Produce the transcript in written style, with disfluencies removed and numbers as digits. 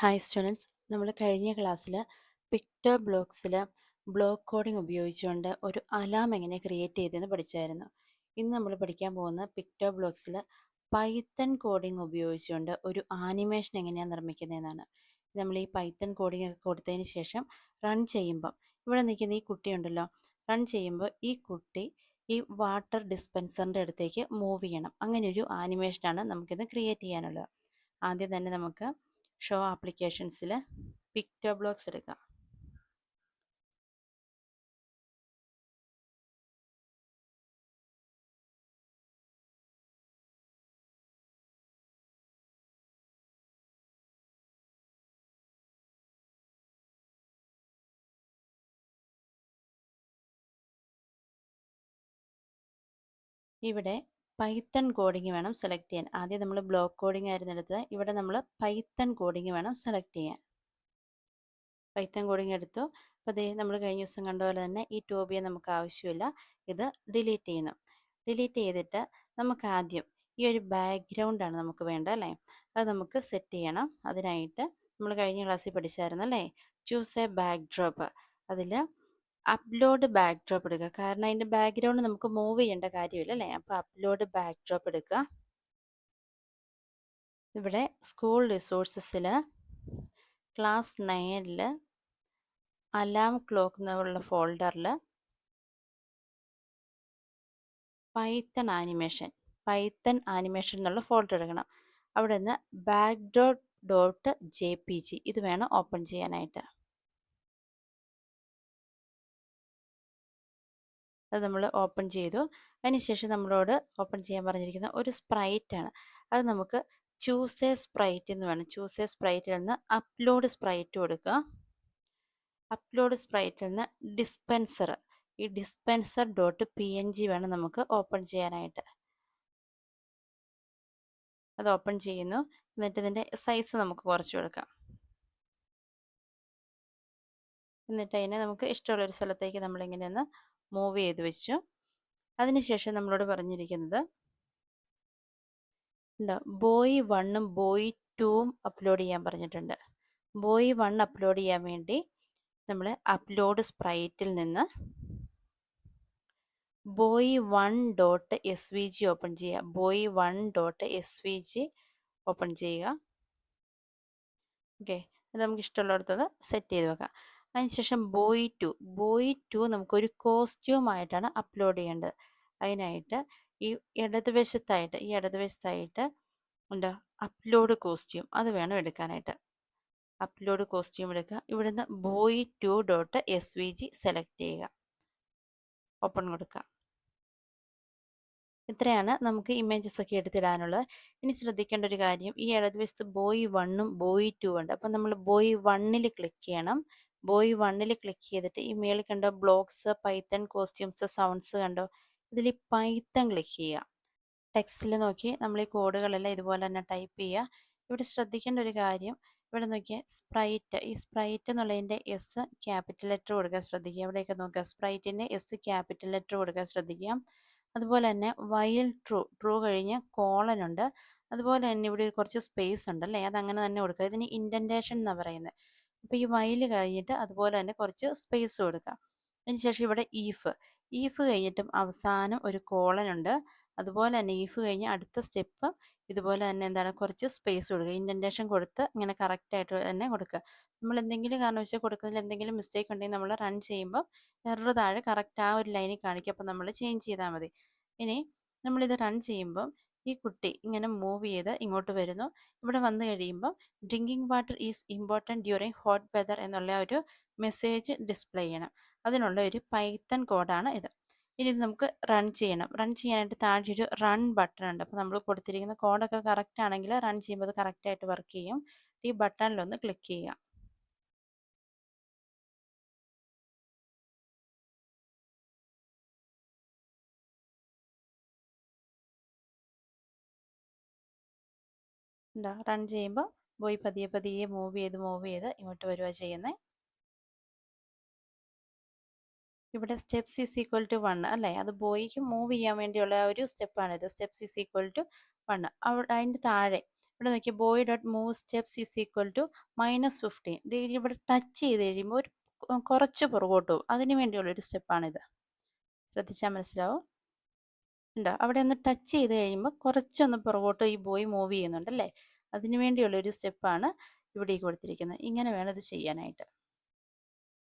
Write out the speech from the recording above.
Hi students, നമ്മൾ കഴിഞ്ഞ ക്ലാസ്സിൽ പിക്ടോ ബ്ലോക്സിൽ ബ്ലോക്ക് കോഡിംഗ് ഉപയോഗിച്ചുകൊണ്ട് ഒരു അലാം എങ്ങനെ ക്രിയേറ്റ് ചെയ്തെന്ന് പഠിച്ചായിരുന്നു. ഇന്ന് നമ്മൾ പഠിക്കാൻ പോകുന്ന പിക്ടോ ബ്ലോക്സിൽ പൈത്തൺ കോഡിംഗ് ഉപയോഗിച്ചുകൊണ്ട് ഒരു ആനിമേഷൻ എങ്ങനെയാണ് നിർമ്മിക്കുന്നതെന്നാണ്. നമ്മൾ ഈ പൈത്തൺ കോഡിംഗ് ഒക്കെ കൊടുത്തതിന് ശേഷം റൺ ചെയ്യുമ്പം ഇവിടെ നിൽക്കുന്ന ഈ കുട്ടിയുണ്ടല്ലോ, റൺ ചെയ്യുമ്പോൾ ഈ കുട്ടി ഈ വാട്ടർ ഡിസ്പെൻസറിൻ്റെ അടുത്തേക്ക് മൂവ് ചെയ്യണം. അങ്ങനെ ഒരു ആനിമേഷനാണ് നമുക്കിന്ന് ക്രിയേറ്റ് ചെയ്യാനുള്ളത്. ആദ്യം തന്നെ നമുക്ക് ഷോ ആപ്ലിക്കേഷൻസിൽ പിക്ടോ ബ്ലോക്സ് എടുക്കാം. ഇവിടെ പൈത്തൺ കോഡിംഗ് വേണം സെലക്ട് ചെയ്യാൻ. ആദ്യം നമ്മൾ ബ്ലോക്ക് കോഡിംഗ് ആയിരുന്നു എടുത്തത്. ഇവിടെ നമ്മൾ പൈത്തൺ കോഡിംഗ് വേണം സെലക്ട് ചെയ്യാൻ. പൈത്തൺ കോഡിംഗ് എടുത്തു. അപ്പോൾ അതേ നമ്മൾ കഴിഞ്ഞ ദിവസം കണ്ട പോലെ തന്നെ ഈ ടോബിയെ നമുക്ക് ആവശ്യമില്ല, ഇത് ഡിലീറ്റ് ചെയ്യുന്നു. ഡിലീറ്റ് ചെയ്തിട്ട് നമുക്ക് ആദ്യം ഈ ഒരു ബാക്ക്ഗ്രൗണ്ടാണ് നമുക്ക് വേണ്ടത് അല്ലേ, അത് നമുക്ക് സെറ്റ് ചെയ്യണം. അതിനായിട്ട് നമ്മൾ കഴിഞ്ഞ ക്ലാസ്സിൽ പഠിച്ചായിരുന്നു അല്ലേ, ചൂസ് എ ബാക്ക് ഡ്രോപ്പ്. അതിൽ അപ്ലോഡ് ബാക്ക് ഡ്രോപ്പ് എടുക്കുക, കാരണം അതിൻ്റെ ബാക്ക്ഗ്രൗണ്ട് നമുക്ക് മൂവ് ചെയ്യേണ്ട കാര്യമില്ല അല്ലേ. അപ്പോൾ അപ്ലോഡ് ബാക്ക് ഡ്രോപ്പ് എടുക്കുക. ഇവിടെ സ്കൂൾ റിസോഴ്സസിൽ ക്ലാസ് 9 അലാം ക്ലോക്ക് എന്നുള്ള ഫോൾഡറിൽ പൈത്തൺ ആനിമേഷൻ എന്നുള്ള ഫോൾഡർ എടുക്കണം. അവിടെ നിന്ന് backdrop.jpg ഇത് വേണം ഓപ്പൺ ചെയ്യാനായിട്ട്. അത് നമ്മൾ ഓപ്പൺ ചെയ്തു. അതിനുശേഷം നമ്മളോട് ഓപ്പൺ ചെയ്യാൻ പറഞ്ഞിരിക്കുന്ന ഒരു സ്പ്രൈറ്റാണ്. അത് നമുക്ക് ചൂസ് എ സ്പ്രൈറ്റ് എന്ന് വേണം. ചൂസ് എ സ്പ്രൈറ്റിൽ നിന്ന് അപ്ലോഡ് സ്പ്രൈറ്റ് കൊടുക്കുക. അപ്ലോഡ് സ്പ്രൈറ്റിൽ നിന്ന് ഡിസ്പെൻസർ, ഈ dispenser.png വേണം നമുക്ക് ഓപ്പൺ ചെയ്യാനായിട്ട്. അത് ഓപ്പൺ ചെയ്യുന്നു. എന്നിട്ട് ഇതിൻ്റെ സൈസ് നമുക്ക് കുറച്ച് കൊടുക്കാം. എന്നിട്ട് അതിനെ നമുക്ക് ഇഷ്ടമുള്ളൊരു സ്ഥലത്തേക്ക് നമ്മളിങ്ങനെ ഒന്ന് മൂവ് ചെയ്ത് വെച്ചു. അതിനുശേഷം നമ്മളോട് പറഞ്ഞിരിക്കുന്നത് ബോയ് 1ഉം ബോയ് 2ഉം അപ്ലോഡ് ചെയ്യാൻ പറഞ്ഞിട്ടുണ്ട്. ബോയ് 1 അപ്ലോഡ് ചെയ്യാൻ വേണ്ടി നമ്മൾ അപ്ലോഡ് സ്പ്രൈറ്റിൽ നിന്ന് boy1.svg ഓപ്പൺ ചെയ്യുക. boy1.svg ഓപ്പൺ ചെയ്യുക. ഓക്കെ, അത് നമുക്ക് ഇഷ്ടമുള്ളിടത്തത് സെറ്റ് ചെയ്ത് വെക്കാം. അതിനുശേഷം ബോയ് ടു നമുക്കൊരു കോസ്റ്റ്യൂമായിട്ടാണ് അപ്ലോഡ് ചെയ്യേണ്ടത്. അതിനായിട്ട് ഈ ഇടതുവശത്തായിട്ട് എന്താ അപ്ലോഡ് കോസ്റ്റ്യൂം അത് വേണം എടുക്കാനായിട്ട്. അപ്ലോഡ് കോസ്റ്റ്യൂം എടുക്കുക. ഇവിടുന്ന് boy2.svg സെലക്ട് ചെയ്യുക, ഓപ്പൺ കൊടുക്കുക. ഇത്രയാണ് നമുക്ക് ഇമേജസ് ഒക്കെ എടുത്തിടാനുള്ളത്. ഇനി ശ്രദ്ധിക്കേണ്ട ഒരു കാര്യം, ഈ ഇടതുവശത്ത് ബോയ് 1ഉം ബോയ് 2 ഉണ്ട്. അപ്പം നമ്മൾ ബോയ് 1ൽ ക്ലിക്ക് ചെയ്യണം. ബോയ് 1ൽ ക്ലിക്ക് ചെയ്തിട്ട് ഈ മേളിൽ കണ്ടോ ബ്ലോക്സ്, പൈത്തൺ, കോസ്റ്റ്യൂംസ്, സൗണ്ട്സ് കണ്ടോ, ഇതിൽ പൈത്തൺ ക്ലിക്ക് ചെയ്യുക. ടെക്സ്റ്റിൽ നോക്കി നമ്മൾ ഈ കോഡുകളെല്ലാം ഇതുപോലെ തന്നെ ടൈപ്പ് ചെയ്യുക. ഇവിടെ ശ്രദ്ധിക്കേണ്ട ഒരു കാര്യം, ഇവിടെ നോക്കിയാൽ ഈ സ്പ്രൈറ്റ് എന്നുള്ളതിൻ്റെ എസ് ക്യാപിറ്റൽ ലെറ്റർ കൊടുക്കാൻ ശ്രദ്ധിക്കുക. ഇവിടെയൊക്കെ നോക്കുക, സ്പ്രൈറ്റിൻ്റെ എസ് ക്യാപിറ്റൽ ലെറ്റർ കൊടുക്കാൻ ശ്രദ്ധിക്കുക. അതുപോലെ തന്നെ വൈൽ ട്രൂ കഴിഞ്ഞ് കോളൻ ഉണ്ട്. അതുപോലെ തന്നെ ഇവിടെ കുറച്ച് സ്പേസ് ഉണ്ടല്ലേ, അതങ്ങനെ തന്നെ കൊടുക്കുക. ഇതിന് ഇൻഡൻറ്റേഷൻ എന്നാണ് പറയുന്നത്. അപ്പോൾ ഈ വൈൽ കഴിഞ്ഞിട്ട് അതുപോലെ തന്നെ കുറച്ച് സ്പേസ് കൊടുക്കുക. അതിനുശേഷം ഇവിടെ ഈഫ് കഴിഞ്ഞിട്ടും അവസാനം ഒരു കോളൻ ഉണ്ട്. അതുപോലെ തന്നെ ഈഫ് കഴിഞ്ഞ് അടുത്ത സ്റ്റെപ്പ് ഇതുപോലെ തന്നെ എന്താണ് കുറച്ച് സ്പേസ് കൊടുക്കുക. ഇൻഡൻറ്റേഷൻ കൊടുത്ത് ഇങ്ങനെ കറക്റ്റായിട്ട് തന്നെ കൊടുക്കുക. നമ്മൾ എന്തെങ്കിലും കാരണവശാൽ കൊടുക്കുന്നതിൽ എന്തെങ്കിലും മിസ്റ്റേക്ക് ഉണ്ടെങ്കിൽ നമ്മൾ റൺ ചെയ്യുമ്പോൾ എറർ താഴെ കറക്റ്റ് ആ ഒരു ലൈനിൽ കാണിക്കും. അപ്പോൾ നമ്മൾ ചേഞ്ച് ചെയ്താൽ മതി. ഇനി നമ്മളിത് റൺ ചെയ്യുമ്പം ഈ കുട്ടി ഇങ്ങനെ മൂവ് ചെയ്ത് ഇങ്ങോട്ട് വരുന്നു. ഇവിടെ വന്നു കഴിയുമ്പം drinking water is important during hot weather എന്നുള്ള ഒരു മെസ്സേജ് ഡിസ്പ്ലേ ചെയ്യണം. അതിനുള്ള ഒരു പൈത്തൺ കോഡാണ് ഇത്. ഇനി ഇത് നമുക്ക് റൺ ചെയ്യണം. റൺ ചെയ്യാനായിട്ട് താഴെ ഒരു റൺ ബട്ടൺ ഉണ്ട്. അപ്പോൾ നമ്മൾ കൊടുത്തിരിക്കുന്ന കോഡൊക്കെ കറക്റ്റ് ആണെങ്കിൽ റൺ ചെയ്യുമ്പോൾ അത് കറക്റ്റായിട്ട് വർക്ക് ചെയ്യും. ഈ ബട്ടണിലൊന്ന് ക്ലിക്ക് ചെയ്യുക. റൺ ചെയ്യുമ്പോൾ പോയി പതിയെ മൂവ് ചെയ്ത് ഇങ്ങോട്ട് വരിക ചെയ്യുന്നത്. ഇവിടെ സ്റ്റെപ്സ് ഈസ് ഈക്വൽ ടു 1 അല്ലേ, അത് ബോയ്ക്ക് മൂവ് ചെയ്യാൻ വേണ്ടിയുള്ള ഒരു സ്റ്റെപ്പാണിത്. Steps is equal to 1. അതിൻ്റെ താഴെ ഇവിടെ നോക്കിയാൽ boy dot move steps is equal to -15. ഇത് ഇവിടെ ടച്ച് ചെയ്ത് കഴിയുമ്പോൾ ഒരു കുറച്ച് പുറകോട്ട് പോകും. അതിന് വേണ്ടിയുള്ളൊരു സ്റ്റെപ്പാണിത്. ശ്രദ്ധിച്ചാൽ മനസ്സിലാവും. ഉണ്ടോ? അവിടെ ഒന്ന് ടച്ച് ചെയ്ത് കഴിയുമ്പോൾ കുറച്ചൊന്ന് പുറകോട്ട് ഈ ബോയ് മൂവ് ചെയ്യുന്നുണ്ടല്ലേ? അതിന് വേണ്ടിയുള്ളൊരു സ്റ്റെപ്പാണ് ഇവിടെ കൊടുത്തിരിക്കുന്നത്. ഇങ്ങനെ വേണം ഇത് ചെയ്യാനായിട്ട്.